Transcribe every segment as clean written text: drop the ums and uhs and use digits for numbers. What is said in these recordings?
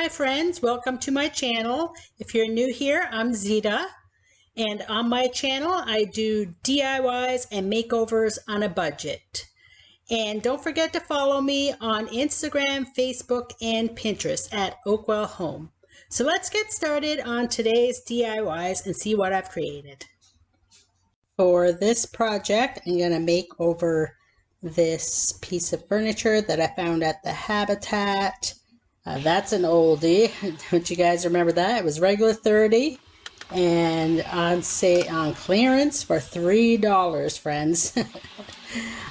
Hi friends, welcome to my channel. If you're new here, I'm Zita, and on my channel I do DIYs and makeovers on a budget. And don't forget to follow me on Instagram, Facebook, and Pinterest at OakWell Home. So let's get started on today's DIYs and see what I've created. For this project, I'm going to make over this piece of furniture that I found at the Habitat. That's an oldie. Don't you guys remember that? It was regular $30 and on clearance for $3, friends.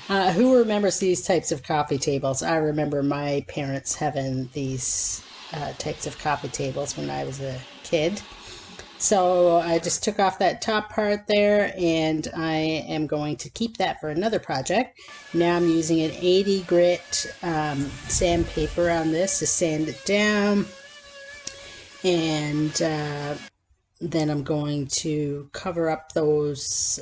Who remembers these types of coffee tables? I remember my parents having these types of coffee tables when I was a kid. So I just took off that top part there, and I am going to keep that for another project. Now I'm using an 80 grit sandpaper on this to sand it down, and then I'm going to cover up those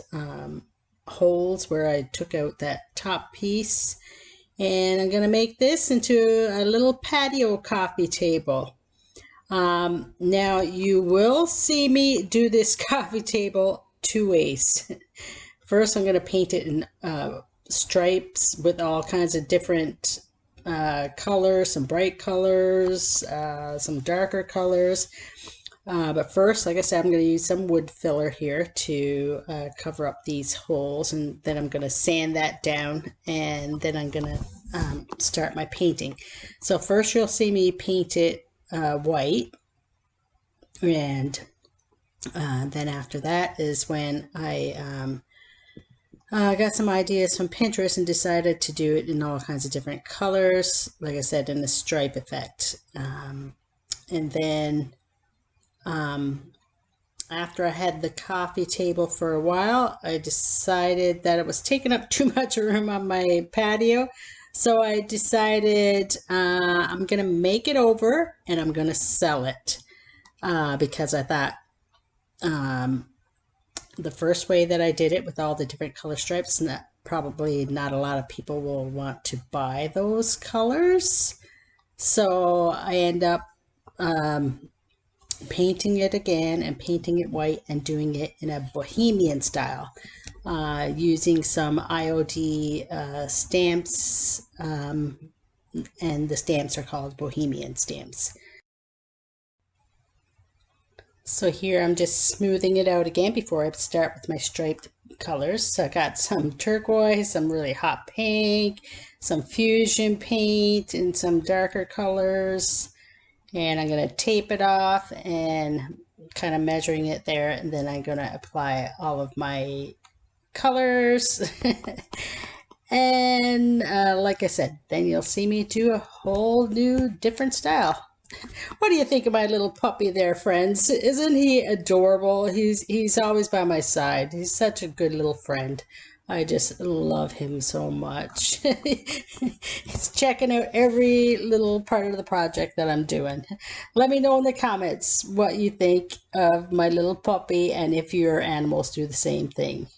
holes where I took out that top piece, and I'm going to make this into a little patio coffee table. Now you will see me do this coffee table two ways. First, I'm going to paint it in stripes with all kinds of different colors, some bright colors, some darker colors. But first, like I said, I'm going to use some wood filler here to cover up these holes, and then I'm going to sand that down, and then I'm going to start my painting. So first you'll see me paint it white, and then after that is when I got some ideas from Pinterest and decided to do it in all kinds of different colors, like I said, in the stripe effect. And then after I had the coffee table for a while, I decided that it was taking up too much room on my patio. So I decided I'm going to make it over and I'm going to sell it because I thought the first way that I did it with all the different color stripes, probably not a lot of people will want to buy those colors. So I end up painting it again and painting it white and doing it in a bohemian style. Using some IOD stamps, and the stamps are called bohemian stamps. So here I'm just smoothing it out again before I start with my striped colors. So I got some turquoise, some really hot pink, some fusion paint, and some darker colors. And I'm going to tape it off and kind of measuring it there, and then I'm going to apply all of my colors. And like I said, then you'll see me do a whole new different style. What do you think of my little puppy there, friends? Isn't he adorable? He's always by my side. He's such a good little friend. I just love him so much. He's checking out every little part of the project that I'm doing. Let me know in the comments what you think of my little puppy and if your animals do the same thing.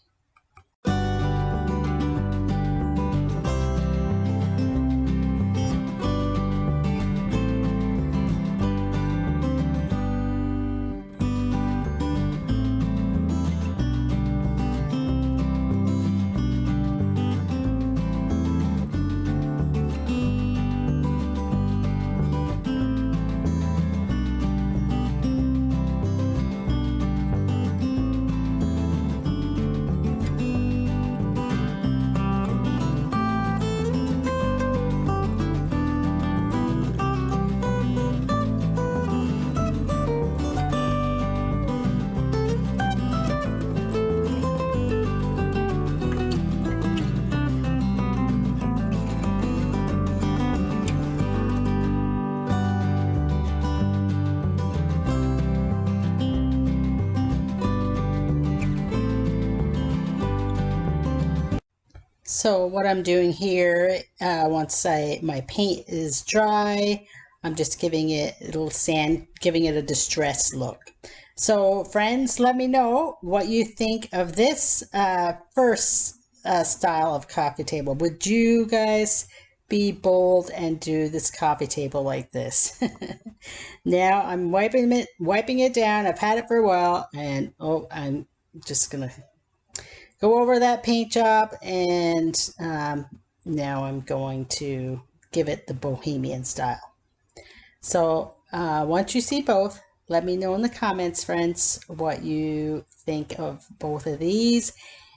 So what I'm doing here, once my paint is dry, I'm just giving it a little sand, giving it a distressed look. So friends, let me know what you think of this first style of coffee table. Would you guys be bold and do this coffee table like this. Now I'm wiping it down. I've had it for a while, and oh, I'm just gonna go over that paint job, and now I'm going to give it the bohemian style. So once you see both, let me know in the comments, friends, what you think of both of these,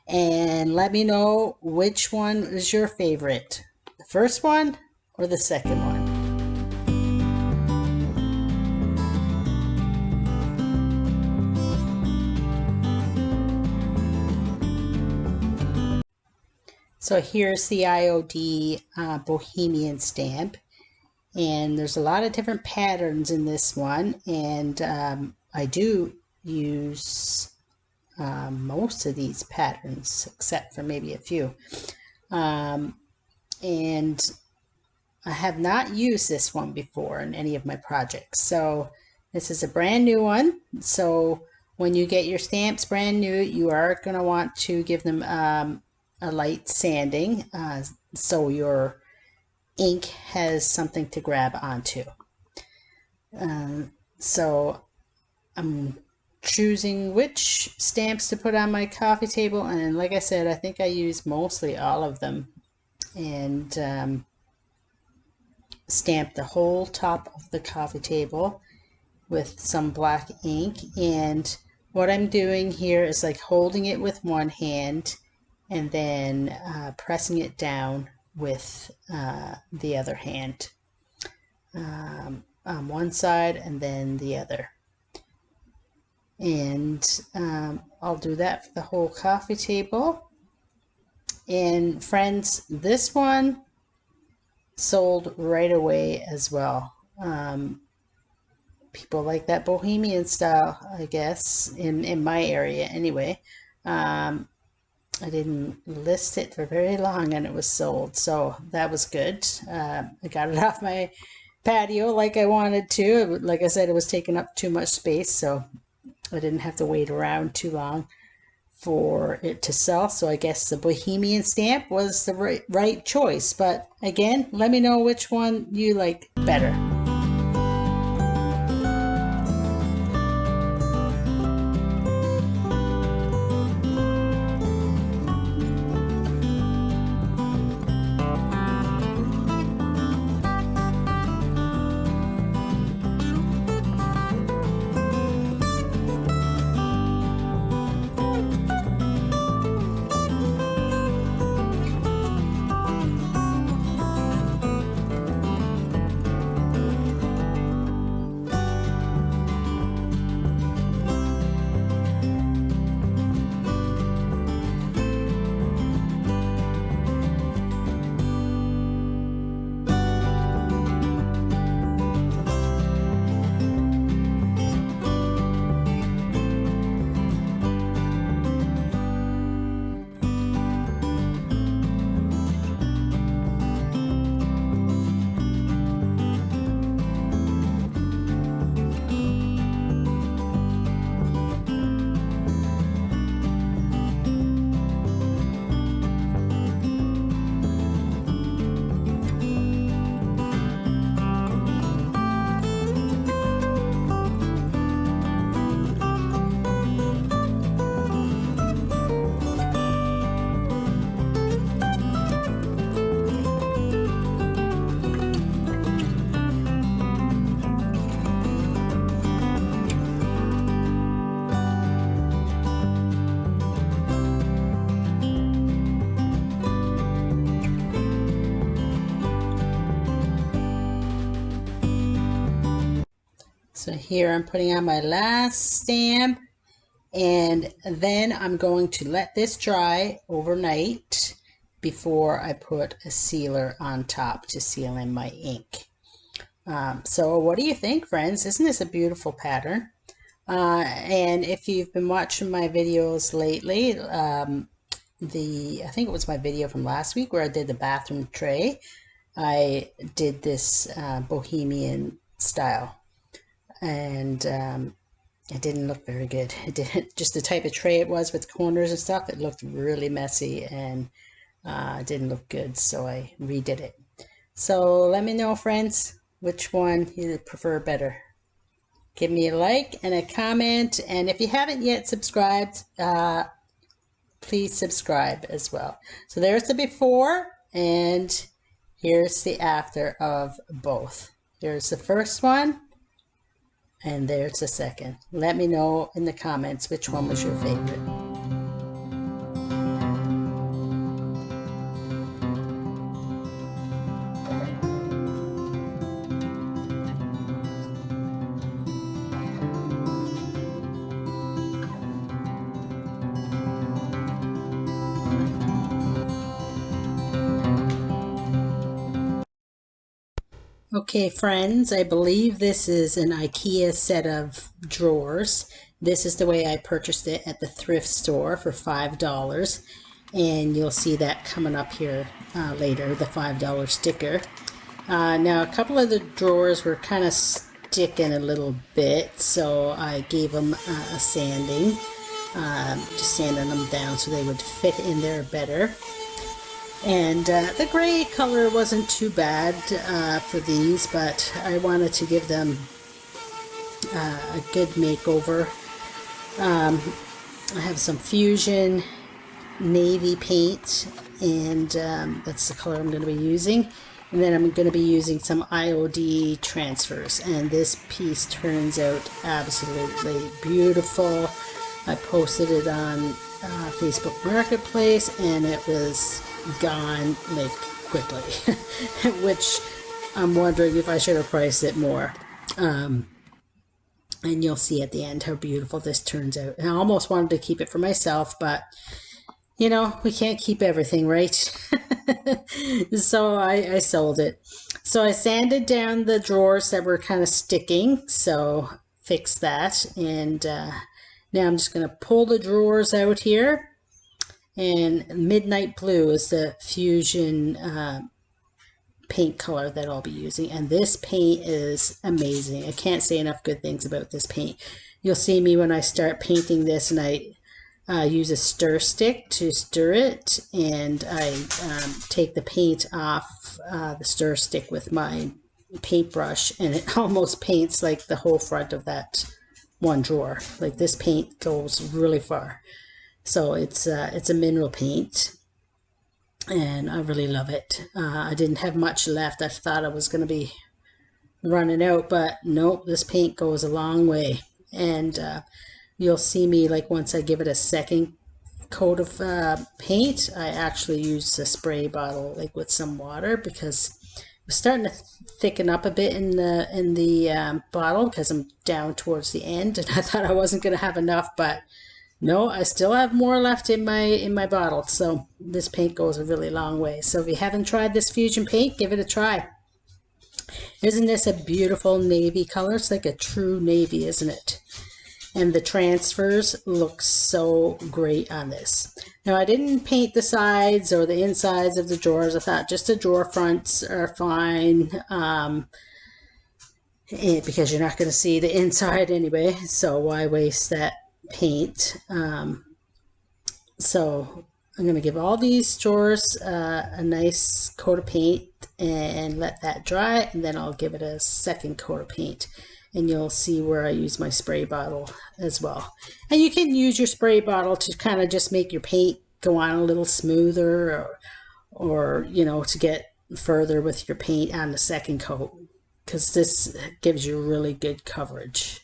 and let me know which one is your favorite, the first one or the second one. So here's the IOD Bohemian stamp, and there's a lot of different patterns in this one, and I do use most of these patterns except for maybe a few, and I have not used this one before in any of my projects, so this is a brand new one. So when you get your stamps brand new, you are going to want to give them a light sanding, so your ink has something to grab onto. So I'm choosing which stamps to put on my coffee table, and like I said, I think I use mostly all of them, and stamp the whole top of the coffee table with some black ink. And what I'm doing here is like holding it with one hand and then pressing it down with the other hand, on one side and then the other. And I'll do that for the whole coffee table. And friends, this one sold right away as well. People like that bohemian style, I guess, in my area anyway. I didn't list it for very long and it was sold, so that was good. I got it off my patio like I wanted to. Like I said, it was taking up too much space, so I didn't have to wait around too long for it to sell. So I guess the bohemian stamp was the right choice. But again, let me know which one you like better. So here I'm putting on my last stamp, and then I'm going to let this dry overnight before I put a sealer on top to seal in my ink. So what do you think, friends? Isn't this a beautiful pattern? And if you've been watching my videos lately, I think it was my video from last week where I did the bathroom tray. I did this bohemian style, and it didn't look very good. It didn't, just the type of tray it was with corners and stuff, it looked really messy and didn't look good, so I redid it. So let me know, friends, which one you prefer better. Give me a like and a comment, and if you haven't yet subscribed, please subscribe as well. So there's the before, and here's the after of both. Here's the first one, and there's the second. Let me know in the comments which one was your favorite. Okay, friends, I believe this is an IKEA set of drawers. This is the way I purchased it at the thrift store for $5. And you'll see that coming up here later, the $5 sticker. Now, a couple of the drawers were kind of sticking a little bit, so I gave them a sanding, just sanding them down so they would fit in there better. And the gray color wasn't too bad for these, but I wanted to give them a good makeover. I have some Fusion navy paint, and that's the color I'm going to be using. And then I'm going to be using some IOD transfers, and this piece turns out absolutely beautiful. I posted it on Facebook Marketplace, and it was gone like quickly, which I'm wondering if I should have priced it more. And you'll see at the end how beautiful this turns out. And I almost wanted to keep it for myself, but you know, we can't keep everything, right? So I sold it. So I sanded down the drawers that were kind of sticking, so fixed that. And now I'm just going to pull the drawers out here. And Midnight Blue is the Fusion paint color that I'll be using. And this paint is amazing. I can't say enough good things about this paint. You'll see me when I start painting this, and I use a stir stick to stir it. And I take the paint off the stir stick with my paintbrush. And it almost paints like the whole front of that one drawer. Like, this paint goes really far. So it's a mineral paint, and I really love it. I didn't have much left. I thought I was going to be running out, but nope, this paint goes a long way. And you'll see me, like, once I give it a second coat of paint, I actually use a spray bottle, like, with some water, because it was starting to thicken up a bit in the bottle, because I'm down towards the end, and I thought I wasn't going to have enough, but no, I still have more left in my bottle. So this paint goes a really long way. So if you haven't tried this Fusion paint, give it a try. Isn't this a beautiful navy color? It's like a true navy, isn't it? And the transfers look so great on this. Now, I didn't paint the sides or the insides of the drawers. I thought just the drawer fronts are fine, because you're not going to see the inside anyway. So why waste that paint? So I'm going to give all these drawers a nice coat of paint and let that dry, and then I'll give it a second coat of paint, and you'll see where I use my spray bottle as well. And you can use your spray bottle to kind of just make your paint go on a little smoother, or you know, to get further with your paint on the second coat, because this gives you really good coverage.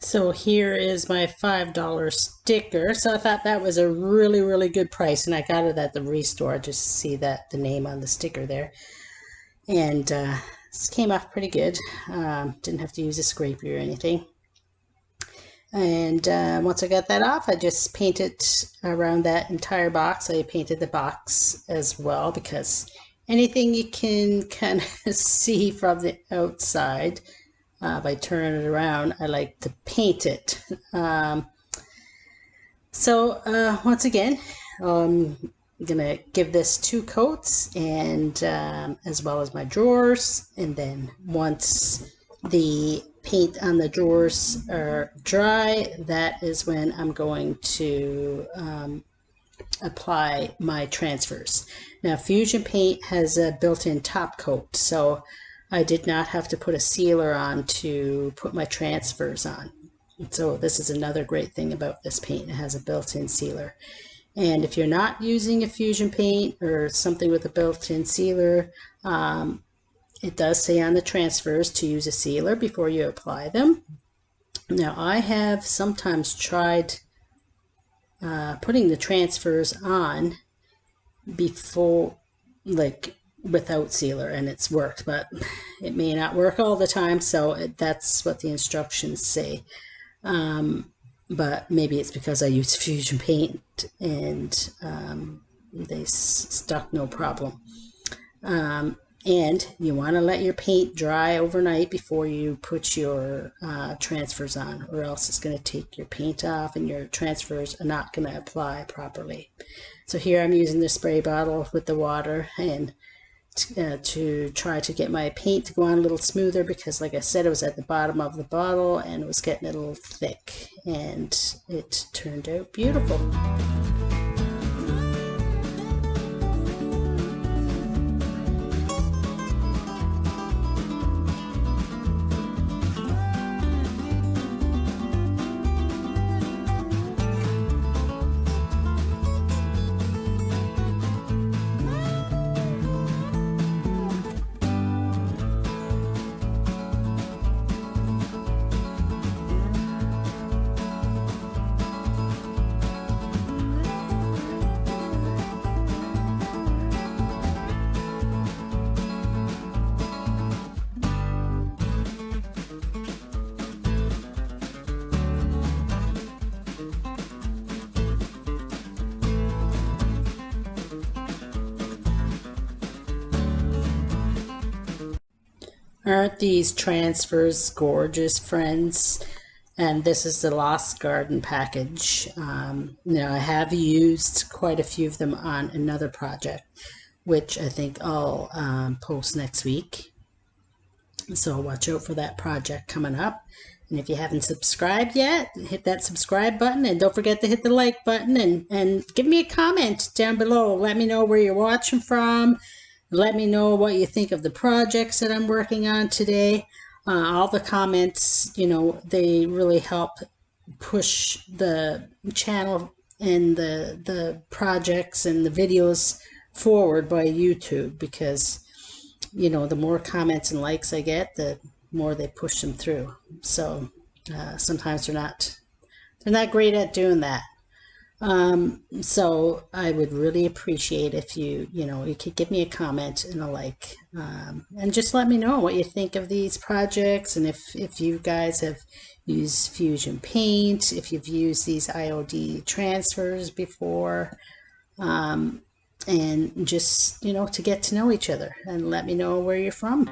So here is my $5 sticker. So I thought that was a really, really good price, and I got it at the Restore just to see that the name on the sticker there. And this came off pretty good. Didn't have to use a scraper or anything. And once I got that off, I just painted around that entire box. I painted the box as well because anything you can kind of see from the outside, by turning it around, I like to paint it. Once again, I'm gonna give this 2 coats, and as well as my drawers. And then once the paint on the drawers are dry, that is when I'm going to apply my transfers. Now, Fusion Paint has a built-in top coat, so I did not have to put a sealer on to put my transfers on. So this is another great thing about this paint. It has a built-in sealer. And if you're not using a Fusion Paint or something with a built-in sealer, it does say on the transfers to use a sealer before you apply them. Now, I have sometimes tried putting the transfers on before, like without sealer, and it's worked, but it may not work all the time, so that's what the instructions say. But maybe it's because I use Fusion Paint and they stuck no problem. And you want to let your paint dry overnight before you put your transfers on, or else it's going to take your paint off and your transfers are not going to apply properly. So here I'm using the spray bottle with the water and to try to get my paint to go on a little smoother, because like I said, it was at the bottom of the bottle and it was getting a little thick, and it turned out beautiful. Aren't these transfers gorgeous, friends? And this is the Lost Garden package. Now, I have used quite a few of them on another project, which I think I'll post next week. So watch out for that project coming up. And if you haven't subscribed yet, hit that subscribe button, and don't forget to hit the like button, and give me a comment down below. Let me know where you're watching from. Let me know what you think of the projects that I'm working on today. All the comments, you know, they really help push the channel and the projects and the videos forward by YouTube, because, you know, the more comments and likes I get, the more they push them through. So sometimes they're not great at doing that. So I would really appreciate if you could give me a comment and a like, and just let me know what you think of these projects, and if you guys have used Fusion Paint, if you've used these IOD transfers before, and just, you know, to get to know each other, and let me know where you're from.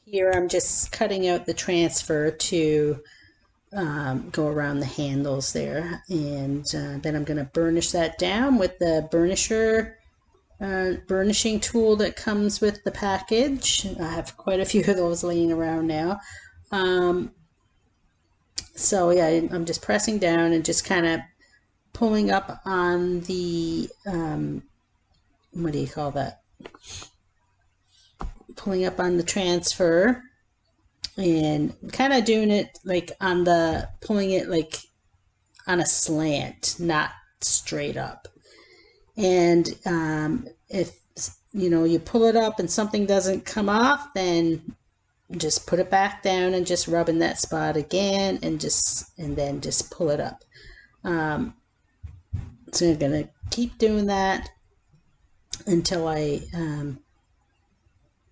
Here I'm just cutting out the transfer to go around the handles there, and then I'm going to burnish that down with the burnishing tool that comes with the package. I have quite a few of those laying around now. So yeah, I'm just pressing down and just kind of pulling up on the what do you call that? Pulling up on the transfer, and kind of doing it like pulling it like on a slant, not straight up. And if you know, you pull it up and something doesn't come off, then just put it back down and just rub in that spot again, and then just pull it up. So I'm gonna keep doing that until I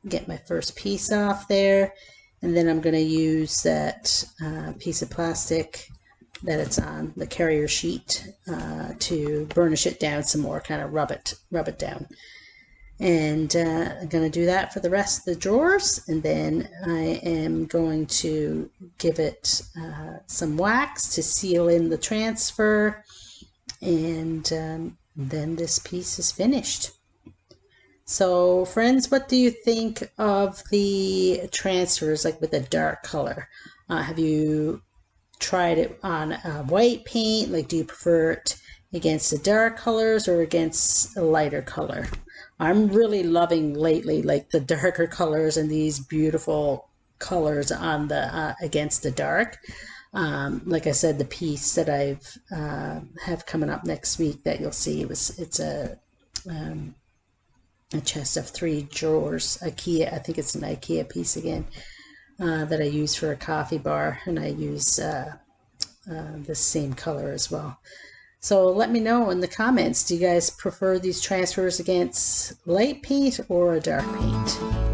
get my first piece off there. And then I'm going to use that piece of plastic that it's on, the carrier sheet, to burnish it down some more, kind of rub it down. And I'm going to do that for the rest of the drawers, and then I am going to give it some wax to seal in the transfer, and then this piece is finished. So friends, what do you think of the transfers, like with a dark color? Have you tried it on white paint? Like, do you prefer it against the dark colors or against a lighter color? I'm really loving lately like the darker colors and these beautiful colors on the against the dark. Like I said, the piece that I've have coming up next week that you'll see, it's a chest of 3 drawers, IKEA. I think it's an IKEA piece again, that I use for a coffee bar, and I use the same color as well. So let me know in the comments, do you guys prefer these transfers against light paint or a dark paint?